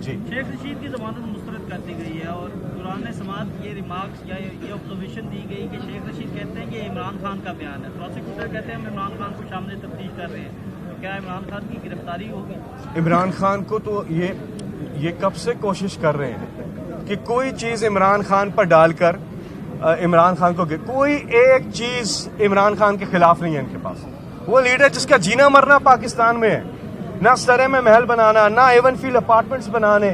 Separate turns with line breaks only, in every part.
جی
شیخ رشید کی ضمانت مسترد کر دی گئی ہے اور دوران سماعت یہ ریمارکس یا یہ آبزرویشن دی گئی کہ شیخ رشید کہتے ہیں کہ یہ عمران خان کا بیان ہے، پروسیکیوٹر کہتے ہیں ہم عمران خان کو شامل تفتیش کر رہے ہیں، تو کیا عمران خان کی گرفتاری ہوگی؟
عمران خان کو تو یہ کب سے کوشش کر رہے ہیں کہ کوئی چیز عمران خان پر ڈال کر عمران خان کو کوئی ایک چیز عمران خان کے خلاف نہیں ہے ان کے پاس. وہ لیڈر جس کا جینا مرنا پاکستان میں ہے، نہ سرے میں محل بنانا، نہ ایون فیلڈ اپارٹمنٹس بنانے،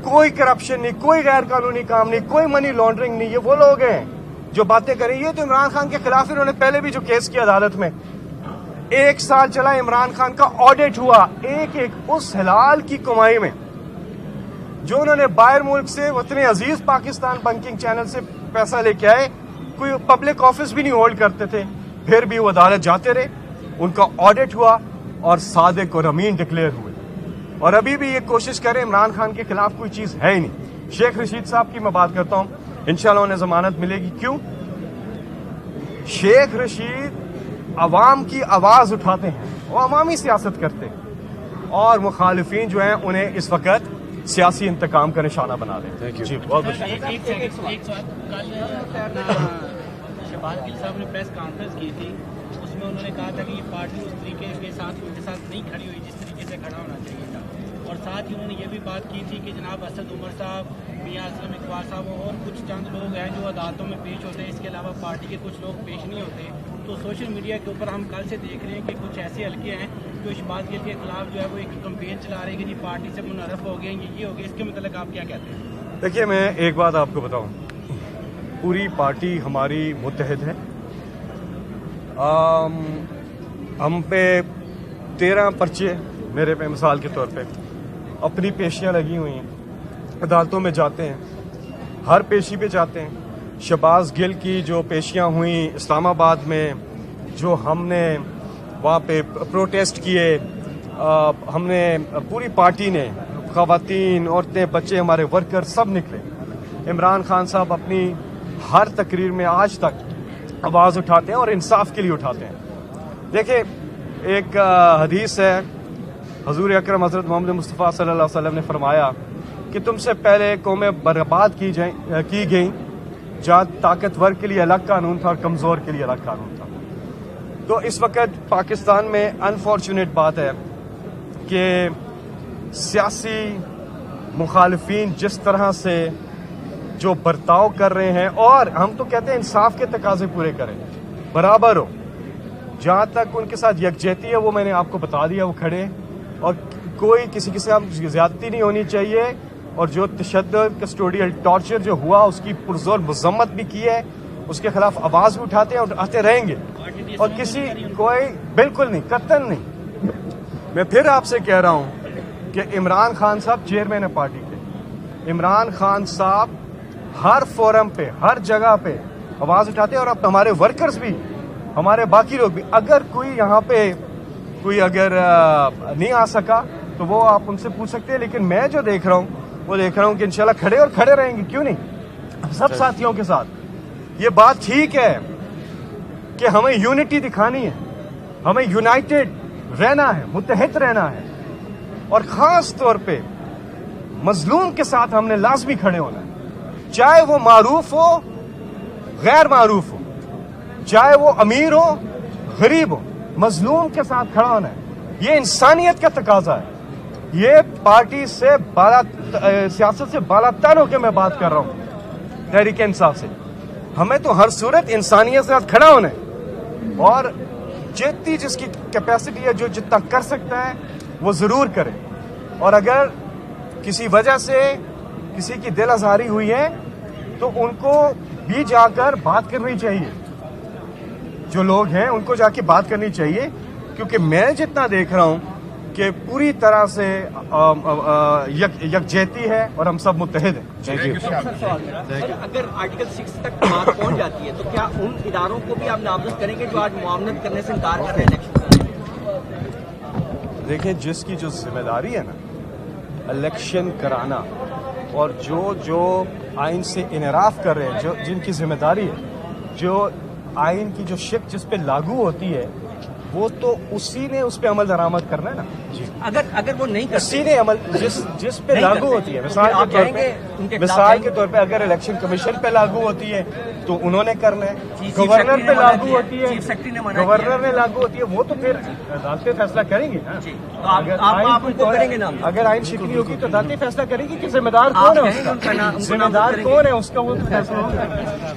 کوئی کرپشن نہیں، کوئی غیر قانونی کام نہیں، کوئی منی لانڈرنگ نہیں. یہ وہ لوگ ہیں جو باتیں کریں. یہ تو عمران خان کے خلاف انہوں نے پہلے بھی جو کیس کیا عدالت میں، 1 سال چلا عمران خان کا آڈٹ ہوا ایک اس حلال کی کمائی میں جو انہوں نے باہر ملک سے وطن عزیز پاکستان بینکنگ چینل سے پیسہ لے کے آئے. کوئی پبلک آفس بھی نہیں ہولڈ کرتے تھے، پھر بھی وہ عدالت جاتے رہے، ان کا آڈٹ ہوا اور صادق اور امین ڈکلیئر ہوئے. اور ابھی بھی یہ کوشش کریں عمران خان کے خلاف کوئی چیز ہے ہی نہیں. شیخ رشید صاحب کی میں بات کرتا ہوں، انشاءاللہ انہیں ضمانت ملے گی. کیوں؟ شیخ رشید عوام کی آواز اٹھاتے ہیں، وہ عوامی سیاست کرتے ہیں، اور مخالفین جو ہیں انہیں اس وقت سیاسی انتقام کا نشانہ بنا دیں. جی بہت بہت
شہباز گل صاحب نے پریس کانفرنس کی تھی، اس میں انہوں نے کہا تھا کہ یہ پارٹی اس طریقے کے ساتھ ان کے ساتھ نہیں کھڑی ہوئی جس طریقے سے کھڑا ہونا چاہیے تھا. اور ساتھ ہی انہوں نے یہ بھی بات کی تھی کہ جناب اسد عمر صاحب، میاں اسلم اقبال صاحب اور کچھ چند لوگ ہیں جو عدالتوں میں پیش ہوتے ہیں، اس کے علاوہ پارٹی کے کچھ لوگ پیش نہیں ہوتے. تو سوشل میڈیا کے اوپر ہم کل سے دیکھ رہے ہیں کہ کچھ ایسے حلقے ہیں جو شہباز گل کے خلاف جو ہے وہ ایک کمپین چلا رہے ہیں کہ جی پارٹی سے منحرف ہو گئے، یہ ہو گیا. اس کے متعلق آپ کیا کہتے ہیں؟
دیکھیے، میں ایک بات آپ کو بتاؤں، پوری پارٹی ہماری متحد ہے. ہم پہ 13 پرچے، میرے پہ مثال کے طور پہ اپنی پیشیاں لگی ہوئی ہیں، عدالتوں میں جاتے ہیں، ہر پیشی پہ جاتے ہیں. شہباز گل کی جو پیشیاں ہوئیں اسلام آباد میں، جو ہم نے وہاں پہ پروٹیسٹ کیے، ہم نے پوری پارٹی نے، خواتین، عورتیں، بچے، ہمارے ورکر سب نکلے. عمران خان صاحب اپنی ہر تقریر میں آج تک آواز اٹھاتے ہیں اور انصاف کے لیے اٹھاتے ہیں. دیکھیں، ایک حدیث ہے، حضور اکرم حضرت محمد مصطفیٰ صلی اللہ علیہ وسلم نے فرمایا کہ تم سے پہلے قومیں برباد کی گئیں جہاں طاقتور کے لیے الگ قانون تھا اور کمزور کے لیے الگ قانون تھا. تو اس وقت پاکستان میں انفارچونیٹ بات ہے کہ سیاسی مخالفین جس طرح سے جو برتاؤ کر رہے ہیں، اور ہم تو کہتے ہیں انصاف کے تقاضے پورے کریں، برابر ہو. جہاں تک ان کے ساتھ یکجہتی ہے وہ میں نے آپ کو بتا دیا، وہ کھڑے، اور کوئی کسی کے ساتھ زیادتی نہیں ہونی چاہیے. اور جو تشدد، کسٹوڈیل ٹارچر جو ہوا اس کی پرزور مذمت بھی کی ہے، اس کے خلاف آواز بھی اٹھاتے ہیں اور اٹھاتے رہیں گے. اور کسی کوئی بالکل نہیں، قطعاً نہیں. میں پھر آپ سے کہہ رہا ہوں کہ عمران خان صاحب چیئرمین ہے پارٹی کے. عمران خان صاحب ہر فورم پہ، ہر جگہ پہ آواز اٹھاتے ہیں، اور اب ہمارے ورکرز بھی، ہمارے باقی لوگ بھی. اگر کوئی یہاں پہ کوئی اگر نہیں آ سکا تو وہ آپ ان سے پوچھ سکتے ہیں. لیکن میں جو دیکھ رہا ہوں وہ دیکھ رہا ہوں کہ انشاءاللہ کھڑے اور کھڑے رہیں گے. کیوں نہیں؟ سب ساتھیوں کے ساتھ. یہ بات ٹھیک ہے کہ ہمیں یونٹی دکھانی ہے، ہمیں یونائٹڈ رہنا ہے، متحد رہنا ہے، اور خاص طور پہ مظلوم کے ساتھ ہم نے لازمی کھڑے ہونا ہے، چاہے وہ معروف ہو، غیر معروف ہو، چاہے وہ امیر ہو، غریب ہو. مظلوم کے ساتھ کھڑا ہونا ہے. یہ انسانیت کا تقاضا ہے. یہ پارٹی سے سیاست سے بالا تر ہو کے میں بات کر رہا ہوں، تحریک انصاف سے. ہمیں تو ہر صورت انسانیت کے ساتھ کھڑا ہونا ہے، اور جتنی جس کی کیپیسٹی ہے، جو جتنا کر سکتا ہے وہ ضرور کرے. اور اگر کسی وجہ سے کسی کی دل آزاری ہوئی ہے تو ان کو بھی جا کر بات کرنی چاہیے. جو لوگ ہیں ان کو جا کے بات کرنی چاہیے، کیونکہ میں جتنا دیکھ رہا ہوں کہ پوری طرح سے یکجہتی ہے اور ہم سب متحد ہیں.
اگر آرٹیکل 6 تک بات پہنچ جاتی ہے تو کیا ان اداروں کو بھی آپ نامزد کریں گے جو آج معاونت کرنے سے انکار کر رہے ہیں الیکشن؟
دیکھیں، جس کی جو ذمہ داری ہے نا الیکشن کرانا، اور جو آئین سے انحراف کر رہے ہیں، جن کی ذمہ داری ہے، جو آئین کی جو شق جس پہ لاگو ہوتی ہے وہ تو اسی نے اس پہ عمل درآمد کرنا ہے نا. جی
اگر وہ نہیں کرتے
اسی نے عمل جس پہ
نہیں
لاگو
کرتے،
ہوتی ہے
تو
مثال
پھر آپ
کے طور
جائیں گے، ان
پہ
کے خلاف
مثال
جائیں
کے
گے؟
طور پہ اگر الیکشن کمیشن پہ لاگو ہوتی ہے تو انہوں نے کرنا ہے.
چیف
گورنر
سیکرٹری
پہ
نے منع
لاگو
کیا،
ہوتی ہے
چیف سیکرٹری نے منع
گورنر
کیا۔
نے لاگو ہوتی ہے وہ تو پھر عدالتیں فیصلہ کریں گی نا.
جی، تو آپ ان کو کریں گے نام؟
اگر آئین شکنی ہوگی تو عدالتیں فیصلہ کریں گی کہ ذمہ دار کون ہے
آپ
اس
کہیں گے ان کا
کا
نام- ان کو
ذمہ
نامزد
دار
کریں گے؟
کون ہے اس کا وہ تو فیصلہ ہوگا.